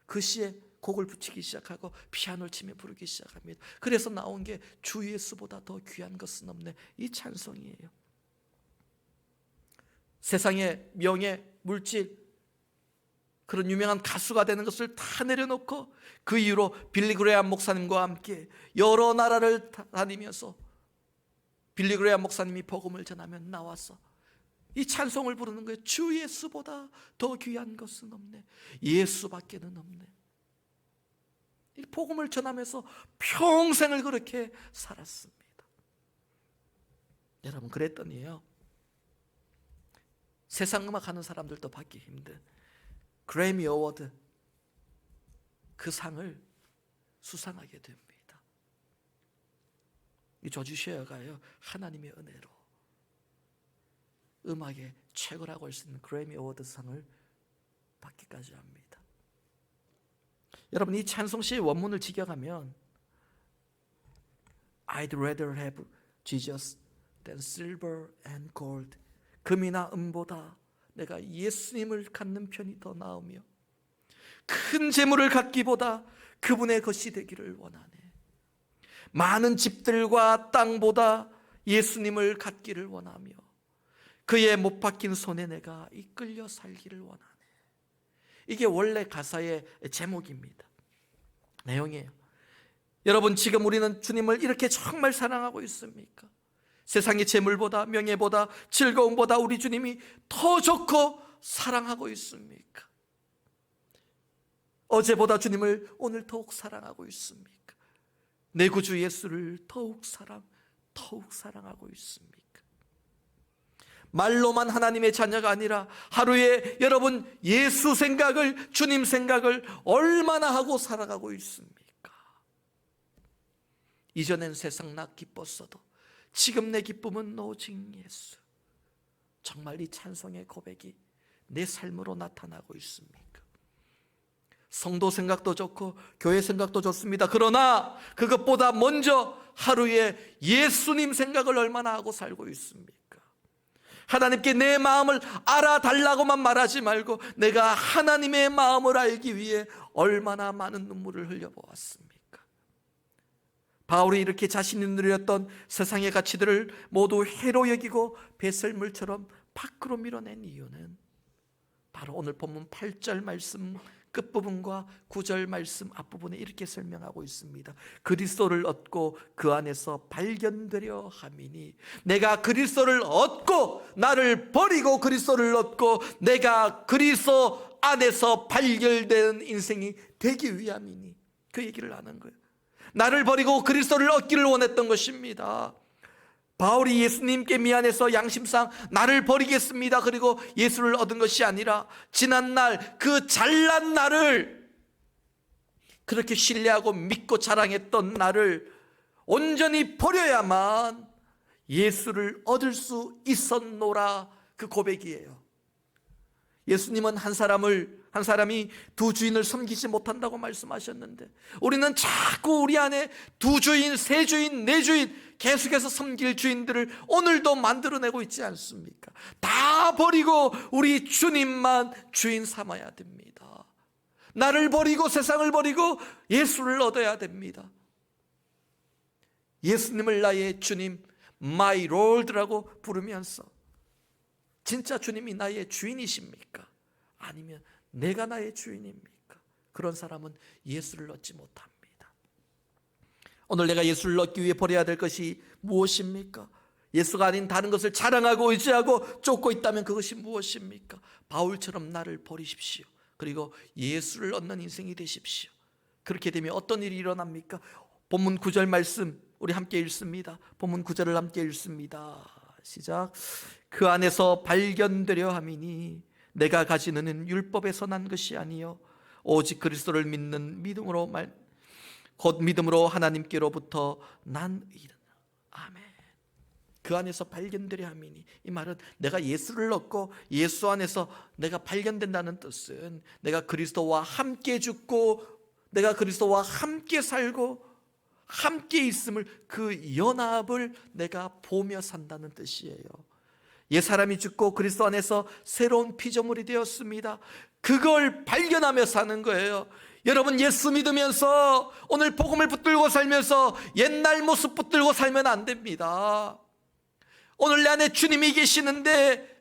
그 시에 곡을 붙이기 시작하고 피아노를 치며 부르기 시작합니다. 그래서 나온 게 주 예수보다 더 귀한 것은 없네, 이 찬송이에요. 세상의 명예, 물질, 그런 유명한 가수가 되는 것을 다 내려놓고 그 이후로 빌리 그레이엄 목사님과 함께 여러 나라를 다니면서 빌리 그레이엄 목사님이 복음을 전하면 나와서 이 찬송을 부르는 거예요. 주 예수보다 더 귀한 것은 없네. 예수밖에는 없네. 이 복음을 전하면서 평생을 그렇게 살았습니다. 여러분, 그랬더니요, 세상 음악 하는 사람들도 받기 힘든 그래미 어워드, 그 상을 수상하게 됩니다. 이 조지 쉐어가요, 하나님의 은혜로 음악의 최고라고 할 수 있는 그래미 어워드 상을 받기까지 합니다. 여러분, 이 찬송시의 원문을 직역하면 I'd rather have Jesus than silver and gold. 금이나 은보다 내가 예수님을 갖는 편이 더 나으며 큰 재물을 갖기보다 그분의 것이 되기를 원하네. 많은 집들과 땅보다 예수님을 갖기를 원하며 그의 못 박힌 손에 내가 이끌려 살기를 원하네. 이게 원래 가사의 제목입니다. 내용이에요. 여러분, 지금 우리는 주님을 이렇게 정말 사랑하고 있습니까? 세상의 재물보다, 명예보다, 즐거움보다 우리 주님이 더 좋고 사랑하고 있습니까? 어제보다 주님을 오늘 더욱 사랑하고 있습니까? 내 구주 예수를 더욱 사랑하고 있습니까? 말로만 하나님의 자녀가 아니라 하루에 여러분 예수 생각을, 주님 생각을 얼마나 하고 살아가고 있습니까? 이전엔 세상 나 기뻤어도 지금 내 기쁨은 오직 예수. 정말 이 찬송의 고백이 내 삶으로 나타나고 있습니까? 성도 생각도 좋고 교회 생각도 좋습니다. 그러나 그것보다 먼저 하루에 예수님 생각을 얼마나 하고 살고 있습니까? 하나님께 내 마음을 알아달라고만 말하지 말고 내가 하나님의 마음을 알기 위해 얼마나 많은 눈물을 흘려보았습니까? 바울이 이렇게 자신이 누렸던 세상의 가치들을 모두 해로 여기고 배설물처럼 밖으로 밀어낸 이유는 바로 오늘 본문 8절 말씀 끝부분과 9절 말씀 앞부분에 이렇게 설명하고 있습니다. 그리스도를 얻고 그 안에서 발견되려 함이니, 내가 그리스도를 얻고 나를 버리고 그리스도를 얻고 내가 그리스도 안에서 발견되는 인생이 되기 위함이니, 그 얘기를 하는 거예요. 나를 버리고 그리스도를 얻기를 원했던 것입니다. 바울이 예수님께 미안해서 양심상 나를 버리겠습니다 그리고 예수를 얻은 것이 아니라 지난날 그 잘난 나를, 그렇게 신뢰하고 믿고 자랑했던 나를 온전히 버려야만 예수를 얻을 수 있었노라, 그 고백이에요. 예수님은 한 사람이 두 주인을 섬기지 못한다고 말씀하셨는데 우리는 자꾸 우리 안에 두 주인, 세 주인, 네 주인 계속해서 섬길 주인들을 오늘도 만들어내고 있지 않습니까? 다 버리고 우리 주님만 주인 삼아야 됩니다. 나를 버리고 세상을 버리고 예수를 얻어야 됩니다. 예수님을 나의 주님, My Lord라고 부르면서 진짜 주님이 나의 주인이십니까? 아니면 내가 나의 주인입니까? 그런 사람은 예수를 얻지 못합니다. 오늘 내가 예수를 얻기 위해 버려야 될 것이 무엇입니까? 예수가 아닌 다른 것을 자랑하고 의지하고 쫓고 있다면 그것이 무엇입니까? 바울처럼 나를 버리십시오. 그리고 예수를 얻는 인생이 되십시오. 그렇게 되면 어떤 일이 일어납니까? 본문 9절 말씀 우리 함께 읽습니다. 본문 9절을 함께 읽습니다. 시작. 그 안에서 발견되려 함이니 내가 가진 은은 율법에서 난 것이 아니요 오직 그리스도를 믿는 믿음으로 곧 믿음으로 하나님께로부터 난 의라. 아멘. 그 안에서 발견되려 함이니, 이 말은 내가 예수를 얻고 예수 안에서 내가 발견된다는 뜻은 내가 그리스도와 함께 죽고 내가 그리스도와 함께 살고 함께 있음을, 그 연합을 내가 보며 산다는 뜻이에요. 옛사람이 죽고 그리스도 안에서 새로운 피조물이 되었습니다. 그걸 발견하며 사는 거예요. 여러분, 예수 믿으면서 오늘 복음을 붙들고 살면서 옛날 모습 붙들고 살면 안 됩니다. 오늘 내 안에 주님이 계시는데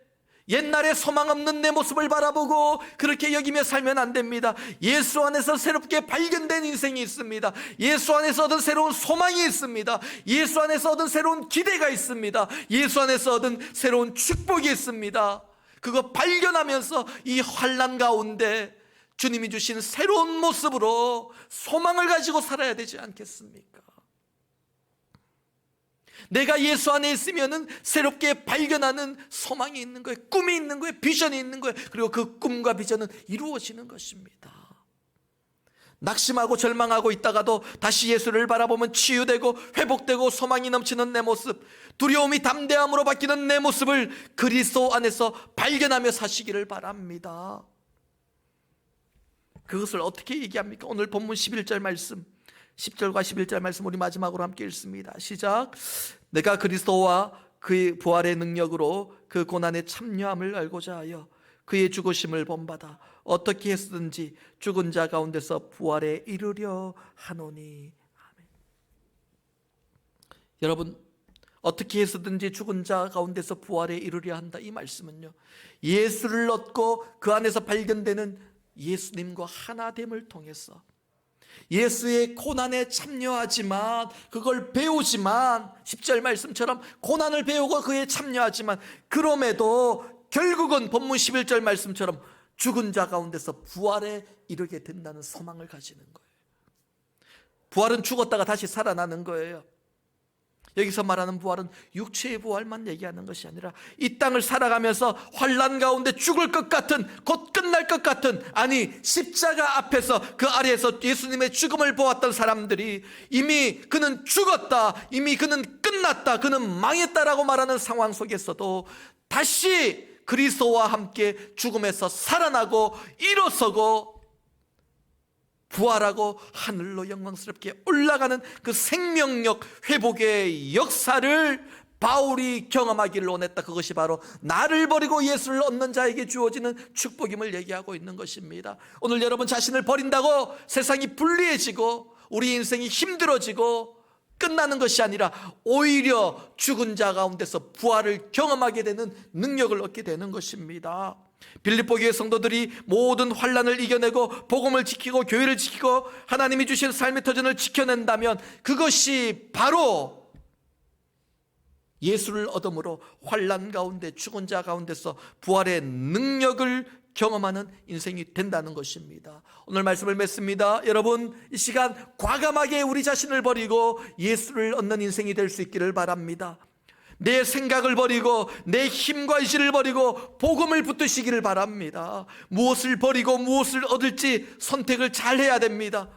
옛날에 소망 없는 내 모습을 바라보고 그렇게 여기며 살면 안 됩니다. 예수 안에서 새롭게 발견된 인생이 있습니다. 예수 안에서 얻은 새로운 소망이 있습니다. 예수 안에서 얻은 새로운 기대가 있습니다. 예수 안에서 얻은 새로운 축복이 있습니다. 그거 발견하면서 이 환난 가운데 주님이 주신 새로운 모습으로 소망을 가지고 살아야 되지 않겠습니까? 내가 예수 안에 있으면은 새롭게 발견하는 소망이 있는 거예요. 꿈이 있는 거예요. 비전이 있는 거예요. 그리고 그 꿈과 비전은 이루어지는 것입니다. 낙심하고 절망하고 있다가도 다시 예수를 바라보면 치유되고 회복되고 소망이 넘치는 내 모습, 두려움이 담대함으로 바뀌는 내 모습을 그리스도 안에서 발견하며 사시기를 바랍니다. 그것을 어떻게 얘기합니까? 오늘 본문 11절 말씀, 10절과 11절 말씀 우리 마지막으로 함께 읽습니다. 시작. 내가 그리스도와 그의 부활의 능력으로 그 고난에 참여함을 알고자 하여 그의 죽으심을 본받아 어떻게 했든지 죽은 자 가운데서 부활에 이르려 하노니. 아멘. 여러분, 어떻게 해서든지 죽은 자 가운데서 부활에 이르려 한다, 이 말씀은요, 예수를 얻고 그 안에서 발견되는 예수님과 하나됨을 통해서 예수의 고난에 참여하지만, 그걸 배우지만, 10절 말씀처럼 고난을 배우고 그에 참여하지만, 그럼에도 결국은 본문 11절 말씀처럼 죽은 자 가운데서 부활에 이르게 된다는 소망을 가지는 거예요. 부활은 죽었다가 다시 살아나는 거예요. 여기서 말하는 부활은 육체의 부활만 얘기하는 것이 아니라 이 땅을 살아가면서 환난 가운데 죽을 것 같은, 곧 끝날 것 같은, 아니 십자가 앞에서 그 아래에서 예수님의 죽음을 보았던 사람들이 이미 그는 죽었다, 이미 그는 끝났다, 그는 망했다라고 말하는 상황 속에서도 다시 그리스도와 함께 죽음에서 살아나고 일어서고 부활하고 하늘로 영광스럽게 올라가는 그 생명력 회복의 역사를 바울이 경험하기를 원했다. 그것이 바로 나를 버리고 예수를 얻는 자에게 주어지는 축복임을 얘기하고 있는 것입니다. 오늘 여러분 자신을 버린다고 세상이 불리해지고 우리 인생이 힘들어지고 끝나는 것이 아니라 오히려 죽은 자 가운데서 부활을 경험하게 되는 능력을 얻게 되는 것입니다. 빌립보 교회 성도들이 모든 환난을 이겨내고 복음을 지키고 교회를 지키고 하나님이 주신 삶의 터전을 지켜낸다면 그것이 바로 예수를 얻음으로 환난 가운데 죽은 자 가운데서 부활의 능력을 경험하는 인생이 된다는 것입니다. 오늘 말씀을 맺습니다. 여러분, 이 시간 과감하게 우리 자신을 버리고 예수를 얻는 인생이 될 수 있기를 바랍니다. 내 생각을 버리고 내 힘과 의지를 버리고 복음을 붙드시기를 바랍니다. 무엇을 버리고 무엇을 얻을지 선택을 잘 해야 됩니다.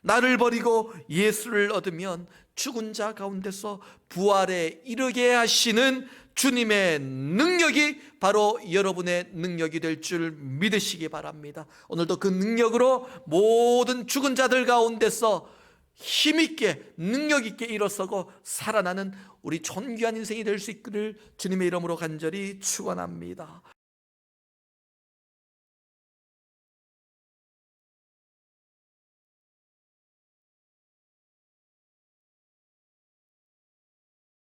나를 버리고 예수를 얻으면 죽은 자 가운데서 부활에 이르게 하시는 주님의 능력이 바로 여러분의 능력이 될 줄 믿으시기 바랍니다. 오늘도 그 능력으로 모든 죽은 자들 가운데서 힘있게 능력있게 일어서고 살아나는 우리 존귀한 인생이 될 수 있기를 주님의 이름으로 간절히 축원합니다.